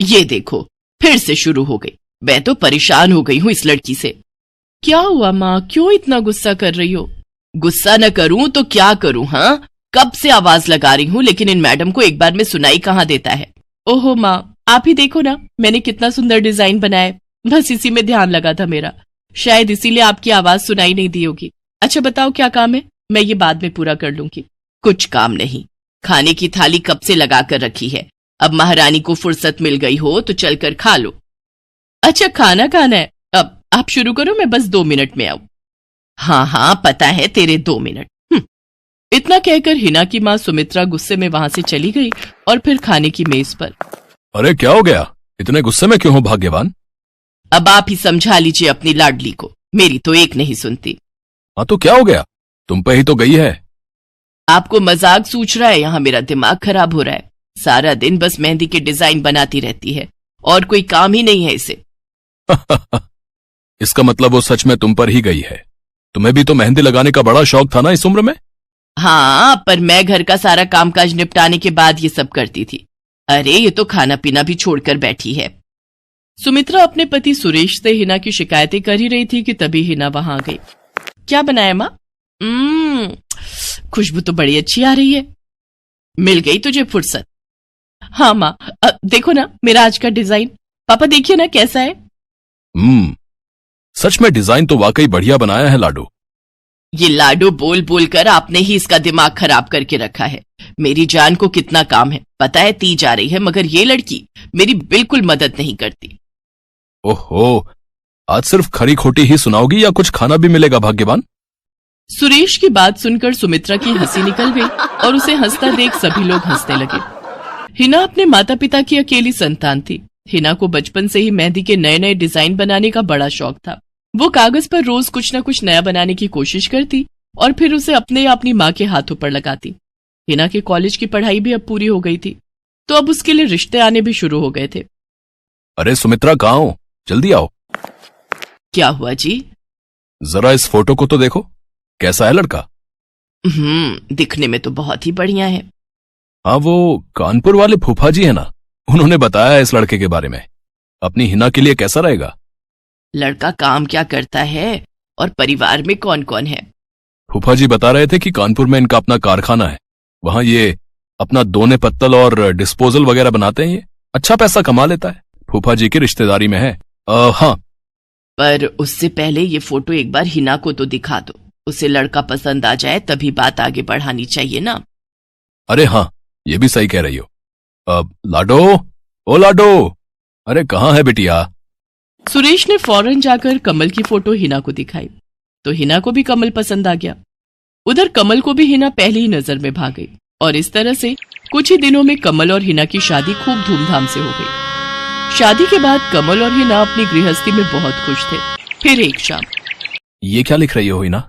ये देखो, फिर से शुरू हो गई। मैं तो परेशान हो गई हूँ इस लड़की से। क्या हुआ माँ, क्यों इतना गुस्सा कर रही हो? गुस्सा न करूं तो क्या करूं? हाँ, कब से आवाज लगा रही हूँ, लेकिन इन मैडम को एक बार में सुनाई कहाँ देता है। ओहो माँ, आप ही देखो ना, मैंने कितना सुंदर डिजाइन बनाया, बस इसी में ध्यान लगा था मेरा, शायद इसीलिए आपकी आवाज सुनाई नहीं दी होगी। अच्छा बताओ क्या काम है, मैं ये बाद में पूरा कर लूंगी। कुछ काम नहीं, खाने की थाली कब से लगा कर रखी है, अब महारानी को फुर्सत मिल गई हो तो चलकर खा लो। अच्छा खाना खाना है, अब आप शुरू करो, मैं बस 2 मिनट में आऊं। हाँ हाँ, पता है तेरे 2 मिनट। इतना कहकर हिना की माँ सुमित्रा गुस्से में वहां से चली गई और फिर खाने की मेज पर। अरे क्या हो गया, इतने गुस्से में क्यों हो भाग्यवान? अब आप ही समझा लीजिए अपनी लाडली को, मेरी तो एक नहीं सुनती। हाँ तो क्या हो गया, तुम पे ही तो गई है। आपको मजाक सूझ रहा है? यहाँ मेरा दिमाग खराब हो रहा है। सारा दिन बस मेहंदी के डिजाइन बनाती रहती है और कोई काम ही नहीं है इसे। इसका मतलब वो सच में तुम पर ही गई है। तुम्हें भी तो मेहंदी लगाने का बड़ा शौक था ना इस उम्र में। हाँ, पर मैं घर का सारा कामकाज निपटाने के बाद ये सब करती थी। अरे ये तो खाना पीना भी छोड़कर बैठी है। सुमित्रा अपने पति सुरेश से हिना की शिकायतें कर ही रही थी कि तभी हिना वहां आ गई। क्या बनाया माँ? खुशबू तो बड़ी अच्छी आ रही है। मिल गई तुझे फुर्सत? हाँ माँ, देखो ना मेरा आज का डिजाइन, पापा देखिए ना कैसा है। सच में डिजाइन तो वाकई बढ़िया बनाया है लाडो। ये लाडो बोल बोल कर आपने ही इसका दिमाग खराब करके रखा है। मेरी जान को कितना काम है पता है, ती जा रही है, मगर ये लड़की मेरी बिल्कुल मदद नहीं करती। ओहो, आज सिर्फ खरी खोटी ही सुनाओगी या कुछ खाना भी मिलेगा भाग्यवान? सुरेश की बात सुनकर सुमित्रा की हंसी निकल गई और उसे हंसता देख सभी लोग हंसने लगे। हिना अपने माता पिता की अकेली संतान थी। हिना को बचपन से ही मेहंदी के नए नए डिजाइन बनाने का बड़ा शौक था। वो कागज पर रोज कुछ न कुछ नया बनाने की कोशिश करती और फिर उसे अपने या अपनी माँ के हाथों पर लगाती। हिना के कॉलेज की पढ़ाई भी अब पूरी हो गई थी, तो अब उसके लिए रिश्ते आने भी शुरू हो गए थे। अरे सुमित्रा कहाँ हो, जल्दी आओ। क्या हुआ जी? जरा इस फोटो को तो देखो, कैसा है लड़का? दिखने में तो बहुत ही बढ़िया है। हाँ, वो कानपुर वाले फूफा जी है ना, उन्होंने बताया है इस लड़के के बारे में। अपनी हिना के लिए कैसा रहेगा? लड़का काम क्या करता है और परिवार में कौन कौन है? फूफा जी बता रहे थे कि कानपुर में इनका अपना कारखाना है, वहां ये अपना दोने पत्तल और डिस्पोजल वगैरह बनाते हैं। ये अच्छा पैसा कमा लेता है, फूफा जी की रिश्तेदारी में है। हाँ, पर उससे पहले ये फोटो एक बार हिना को तो दिखा दो, उसे लड़का पसंद आ जाए तभी बात आगे बढ़ानी चाहिए ना। अरे हाँ, ये भी सही कह रही हो। लाडो, ओ लाडो, अरे कहाँ है बिटिया? सुरेश ने फौरन जाकर कमल की फोटो हिना को दिखाई तो हिना को भी कमल पसंद आ गया। उधर कमल को भी हिना पहली ही नजर में भाग गई और इस तरह से कुछ ही दिनों में कमल और हिना की शादी खूब धूमधाम से हो गई। शादी के बाद कमल और हिना अपनी गृहस्थी में बहुत खुश थे। फिर एक शाम। ये क्या लिख रही हो हिना?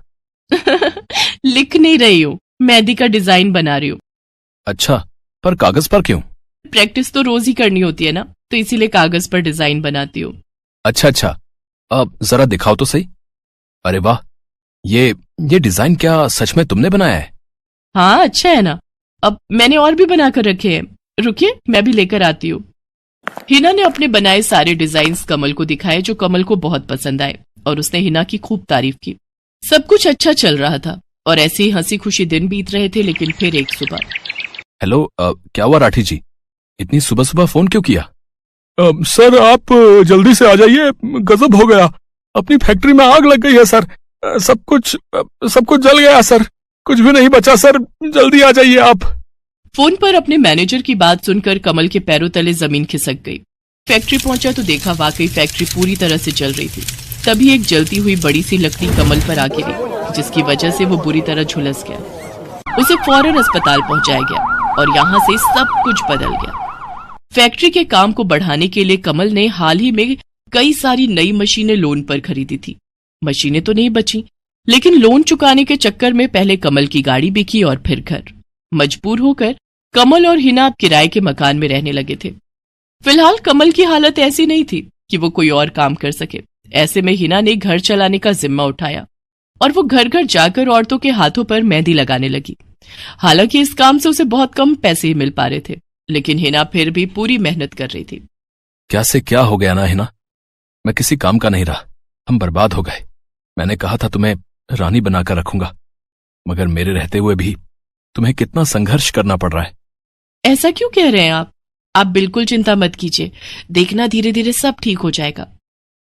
लिख नहीं रही हूँ, मेहंदी का डिजाइन बना रही हूँ। अच्छा, पर कागज पर क्यों? प्रैक्टिस तो रोज ही करनी होती है ना, तो इसीलिए कागज पर डिजाइन बनाती हूँ। अच्छा, अब जरा दिखाओ तो सही। अरे वाह, ये डिजाइन क्या सच में तुमने बनाया है? हाँ अच्छा है ना, अब मैंने और भी बनाकर रखे हैं, रुकिए मैं भी लेकर आती हूँ। हिना ने अपने बनाए सारे डिजाइन्स कमल को दिखाए, जो कमल को बहुत पसंद आए और उसने हिना की खूब तारीफ की। सब कुछ अच्छा चल रहा था और ऐसे ही हंसी खुशी दिन बीत रहे थे। लेकिन फिर एक सुबह। हेलो, क्या हुआ राठी जी, इतनी सुबह सुबह फोन क्यों किया? सर आप जल्दी से आ जाइए, गजब हो गया, अपनी फैक्ट्री में आग लग गई है सर, सब कुछ जल गया सर, कुछ भी नहीं बचा सर, जल्दी आ जाइए आप। फोन पर अपने मैनेजर की बात सुनकर कमल के पैरों तले जमीन खिसक गई। फैक्ट्री पहुंचा तो देखा वाकई फैक्ट्री पूरी तरह से जल रही थी। तभी एक जलती हुई बड़ी सी लकड़ी कमल पर आ गिरी, जिसकी वजह से वो बुरी तरह झुलस गया। उसे फौरन अस्पताल पहुंचाया गया और यहाँ से सब कुछ बदल गया। फैक्ट्री के काम को बढ़ाने के लिए कमल ने हाल ही में कई सारी नई मशीनें लोन पर खरीदी थी। मशीनें तो नहीं बची, लेकिन लोन चुकाने के चक्कर में पहले कमल की गाड़ी बिकी और फिर घर। मजबूर होकर कमल और हिना अब किराए के मकान में रहने लगे थे। फिलहाल कमल की हालत ऐसी नहीं थी कि वो कोई और काम कर सके। ऐसे में हिना ने घर चलाने का जिम्मा उठाया और वो घर घर जाकर औरतों के हाथों पर मेहंदी लगाने लगी। हालांकि इस काम से उसे बहुत कम पैसे ही मिल पा रहे थे, लेकिन हिना फिर भी पूरी मेहनत कर रही थी। क्या से क्या हो गया ना हिना। मैं किसी काम का नहीं रहा, हम बर्बाद हो गए। मैंने कहा था तुम्हें रानी बनाकर रखूंगा, मगर मेरे रहते हुए भी तुम्हें कितना संघर्ष करना पड़ रहा है। ऐसा क्यों कह रहे हैं आप बिल्कुल चिंता मत कीजिए, देखना धीरे धीरे सब ठीक हो जाएगा।